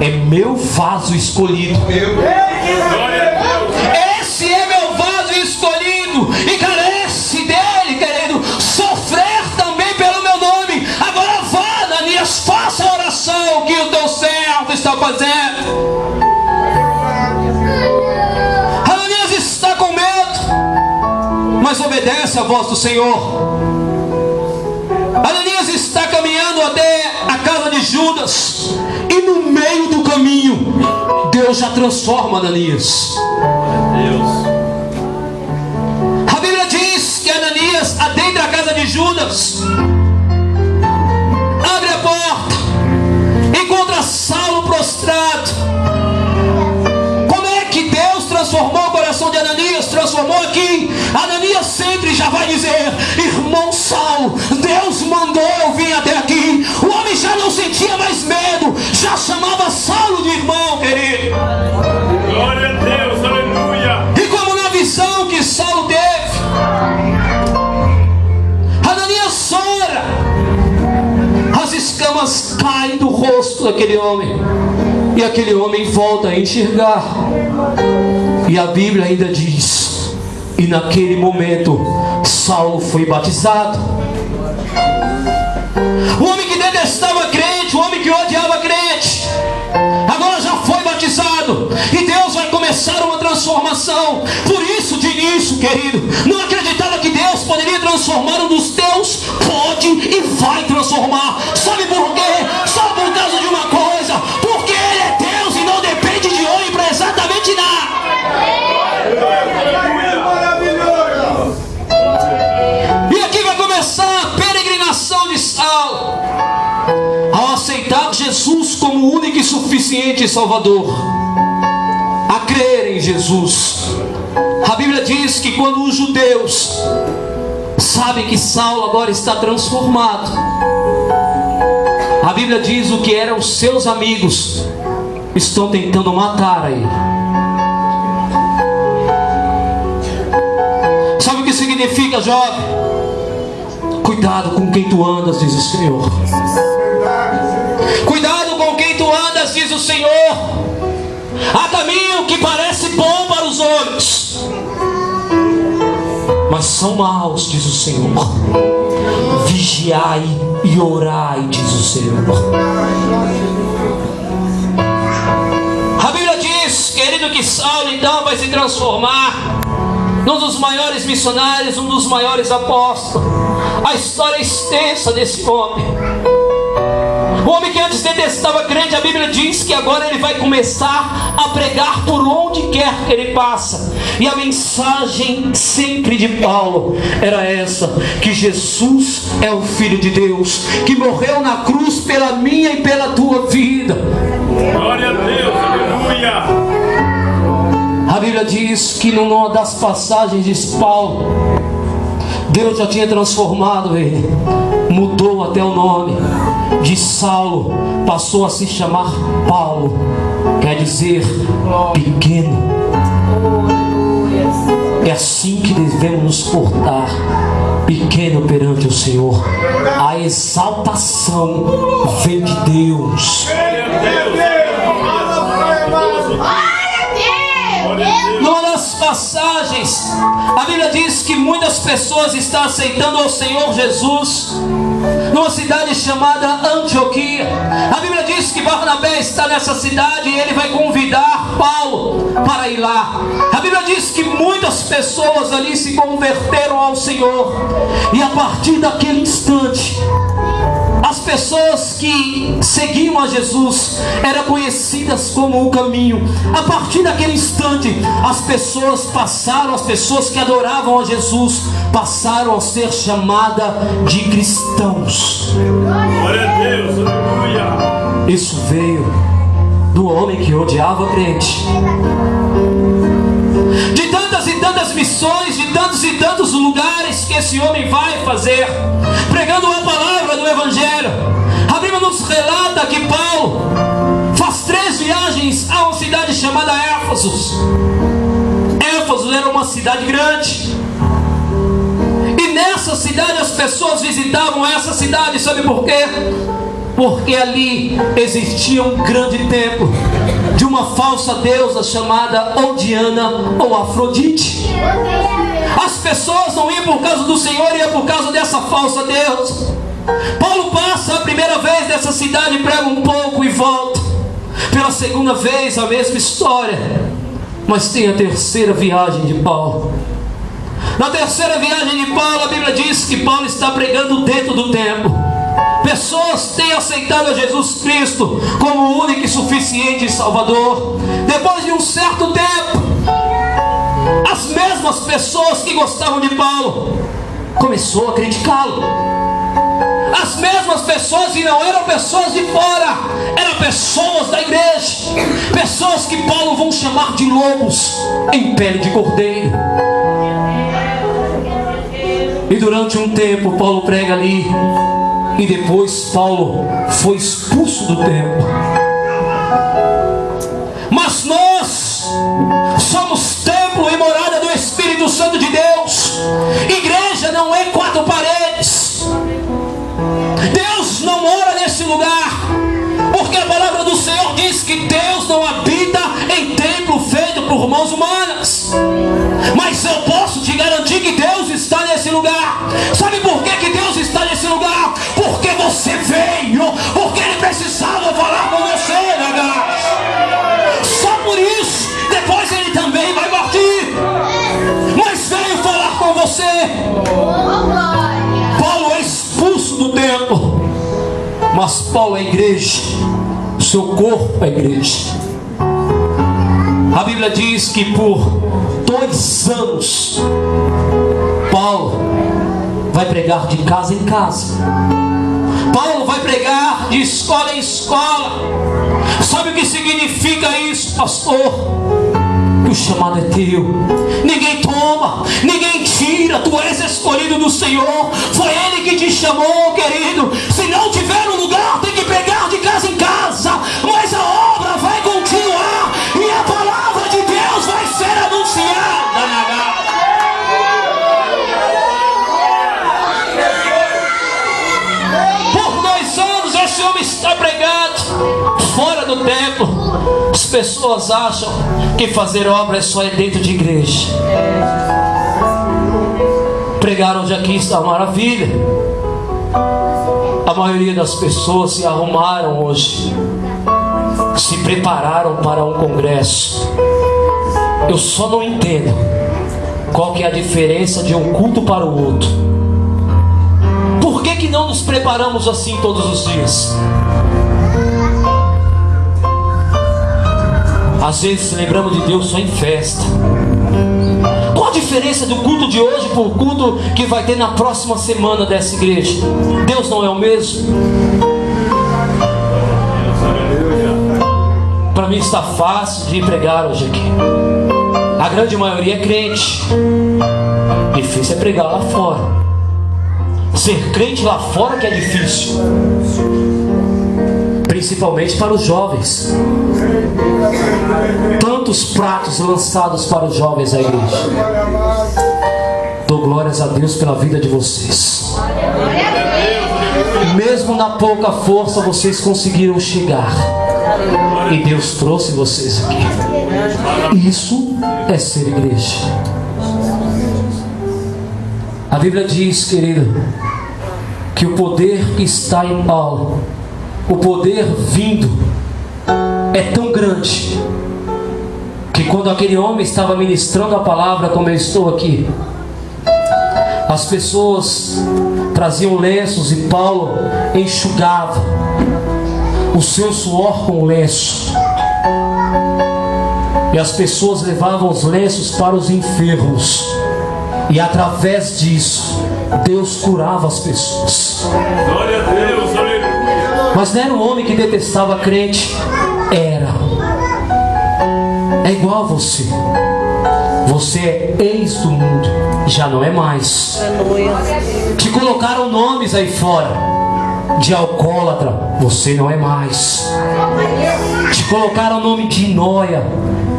é meu vaso escolhido. Esse é meu vaso escolhido e carece dele, querido, sofrer também pelo meu nome. Agora vá, Ananias, faça a oração que o teu servo está fazendo. Ananias está com medo, mas obedece à voz do Senhor. Ananias está caminhando até a casa de Judas, e no meio do caminho Deus já transforma Ananias. A Bíblia diz que Ananias adentra a casa de Judas, abre a porta, encontra Saulo prostrado. Como é que Deus transformou o coração de Ananias? Transformou aqui. Ananias sempre já vai dizer: irmão Saulo, Deus mandou eu vir até aqui. O homem já não sentia mais medo, já chamava Saulo de irmão, querido. Glória a Deus, aleluia. E como na visão que Saulo teve, Ananias ora, as escamas caem do rosto daquele homem, e aquele homem volta a enxergar. E a Bíblia ainda diz: e naquele momento Saulo foi batizado. O homem que detestava crente, o homem que odiava crente, agora já foi batizado, e Deus vai começar uma transformação. Por isso, de início, querido, não acreditava que Deus poderia transformar um dos teus. Pode e vai transformar. Sabe por quê? Só por causa de uma coisa: porque Ele é Deus e não depende de homem para exatamente nada. E aqui vai começar a peregrinação de Saulo, ao aceitar Jesus como o único e suficiente Salvador, a crer em Jesus. A Bíblia diz que quando os judeus sabem que Saulo agora está transformado, a Bíblia diz o que eram os seus amigos estão tentando matar a ele. Sabe o que significa, jovem? Cuidado com quem tu andas, diz o Senhor. Cuidado com quem tu andas, diz o Senhor. Há caminho que parece bom para os olhos, mas são maus, diz o Senhor. Vigiai e orai, diz o Senhor. A Bíblia diz, querido, que Saulo então vai se transformar num dos maiores missionários, um dos maiores apóstolos. A história é extensa desse homem. O homem que antes detestava crente, a Bíblia diz que agora ele vai começar a pregar por onde quer que ele passa. E a mensagem sempre de Paulo era essa: que Jesus é o Filho de Deus, que morreu na cruz pela minha e pela tua vida. Glória a Deus, aleluia. A Bíblia diz que numa das passagens de Paulo, Deus já tinha transformado ele, mudou até o nome de Saulo, passou a se chamar Paulo, quer dizer pequeno. É assim que devemos nos portar, pequeno perante o Senhor. A exaltação vem de Deus. Numa das passagens, a Bíblia diz que muitas pessoas estão aceitando ao Senhor Jesus numa cidade chamada Antioquia. A Bíblia diz que Barnabé está nessa cidade e ele vai convidar Paulo para ir lá. A Bíblia diz que muitas pessoas ali se converteram ao Senhor, e a partir daquele instante, as pessoas que seguiam a Jesus eram conhecidas como o caminho. A partir daquele instante, as pessoas que adoravam a Jesus passaram a ser chamadas de cristãos. Glória a Deus, aleluia. Isso veio do homem que odiava crente. De tantas e tantas missões, de tantos e tantos lugares que esse homem vai fazer, pregando a palavra do Evangelho. A Bíblia nos relata que Paulo faz 3 viagens a uma cidade chamada Éfeso. Éfeso era uma cidade grande, e nessa cidade as pessoas visitavam essa cidade. Sabe por quê? porque ali existia um grande templo de uma falsa deusa chamada ou Diana ou Afrodite. As pessoas não iam por causa do Senhor, iam por causa dessa falsa deusa. Paulo passa a primeira vez nessa cidade, prega um pouco e volta. Pela segunda vez a mesma história. Mas tem a terceira viagem de Paulo. Na terceira viagem de Paulo, a Bíblia diz que Paulo está pregando dentro do templo. Pessoas têm aceitado a Jesus Cristo como o único e suficiente Salvador. Depois de um certo tempo, as mesmas pessoas que gostavam de Paulo começou a criticá-lo. As mesmas pessoas, e não eram pessoas de fora, eram pessoas da igreja, pessoas que Paulo vão chamar de lobos em pele de cordeiro. E durante um tempo Paulo prega ali, e depois Paulo foi expulso do templo. Mas nós somos templo e morada do Espírito Santo de Deus. Igreja não é quatro paredes. Deus não mora nesse lugar, porque a palavra do Senhor diz que Deus não habita em templo feito por mãos humanas. Mas eu posso te garantir que Deus está nesse lugar. Sabe por que Deus está nesse lugar? Porque você veio, porque Ele precisava falar com você, negado. Só por isso. Depois Ele também vai partir, mas veio falar com você. Paulo é expulso do templo, mas Paulo é igreja. Seu corpo é igreja. A Bíblia diz que por 2 anos Paulo vai pregar de casa em casa. Paulo vai pregar de escola em escola. Sabe o que significa isso, pastor? Que o chamado é teu. Ninguém toma, ninguém tira. Tu és escolhido do Senhor. Foi Ele que te chamou, querido. Se não tiver um lugar, tem que pregar de casa em casa. Mas a obra vai continuar, e a palavra de Deus vai ser anunciada na casa. Por 2 anos esse homem está pregando fora do templo. As pessoas acham que fazer obra só é dentro de igreja. Pregar hoje aqui está uma maravilha. A maioria das pessoas se arrumaram hoje, se prepararam para um congresso. Eu só não entendo qual que é a diferença de um culto para o outro. Por que não nos preparamos assim todos os dias? Às vezes lembramos de Deus só em festa. Qual a diferença do culto de hoje para o culto que vai ter na próxima semana dessa igreja? Deus não é o mesmo? Para mim está fácil de pregar hoje aqui. A grande maioria é crente. Difícil é pregar lá fora. Ser crente lá fora que é difícil, principalmente para os jovens. Tantos pratos lançados para os jovens da igreja. Dou glórias a Deus pela vida de vocês. Mesmo na pouca força, vocês conseguiram chegar, e Deus trouxe vocês aqui. Isso é ser igreja. A Bíblia diz, querido, que o poder que está em Paulo, o poder vindo, é tão grande, que quando aquele homem estava ministrando a palavra, como eu estou aqui, as pessoas traziam lenços e Paulo enxugava o seu suor com o lenço, e as pessoas levavam os lenços para os enfermos, e através disso Deus curava as pessoas. Glória a Deus, aleluia. Mas não era um homem que detestava crente. É igual a você. Você é ex do mundo, já não é mais. Te colocaram nomes aí fora de alcoólatra, você não é mais. Te colocaram o nome de nóia,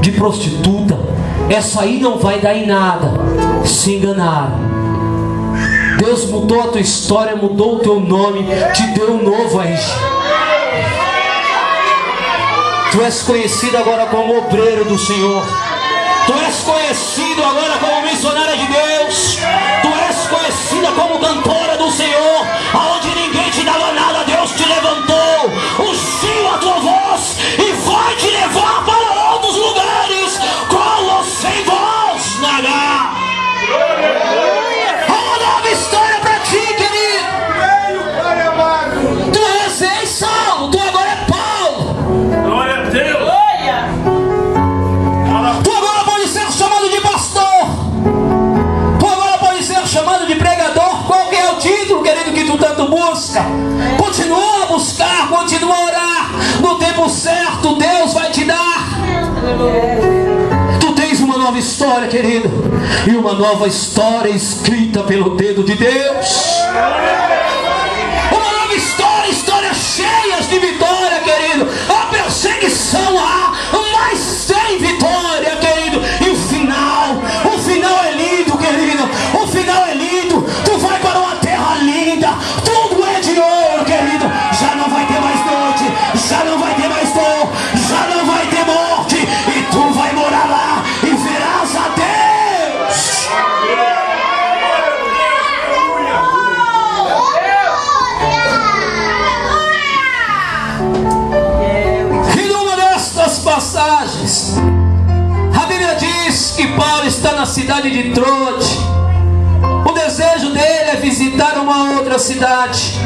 de prostituta. Essa aí não vai dar em nada. Se enganaram. Deus mudou a tua história, mudou o teu nome, te deu um novo RG. Tu és conhecido agora como obreiro do Senhor. Tu és conhecido agora como missionária de Deus. Tu és conhecida como cantora do Senhor. Aonde ninguém te dava nada, Deus te levantou, ungiu a tua voz e vai te levar para outros lugares com ou sem voz, Nagá. Há uma nova história para ti, querido. Tu és ex-Saulo, tu agora é Paulo. Glória a Deus. Tu agora pode ser chamado de pastor. Tu agora pode ser chamado de pregador. Qual que é o título, querido, que tu tanto busca? Continua a buscar, continua a orar. No tempo certo, Deus vai te dar. Tu tens uma nova história, querido, e uma nova história escrita pelo dedo de Deus. Uma nova história, histórias cheias de vitória, querido. A perseguição há, mas tem vitória, querido. E o final é lindo, querido. O final é lindo. Tu vai para uma terra linda. Tudo é de ouro, querido. Já não vai ter mais noite, já não vai ter mais dor, já não vai ter morte. E tu vai morar lá e verás a Deus. E numa destas passagens, a Bíblia diz que Paulo está na cidade de Troade. O desejo dele é visitar uma outra cidade.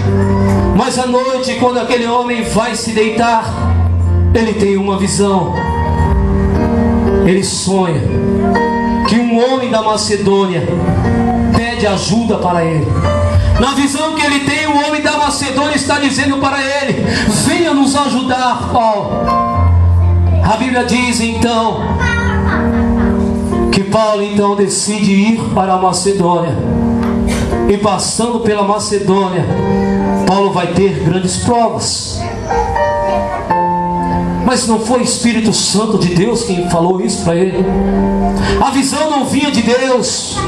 Mas à noite, quando aquele homem vai se deitar, ele tem uma visão. Ele sonha que um homem da Macedônia pede ajuda para ele. Na visão que ele tem, o homem da Macedônia está dizendo para ele: venha nos ajudar, Paulo. A Bíblia diz então que Paulo então decide ir para a Macedônia. E passando pela Macedônia, Paulo vai ter grandes provas. Mas não foi o Espírito Santo de Deus quem falou isso para ele. A visão não vinha de Deus.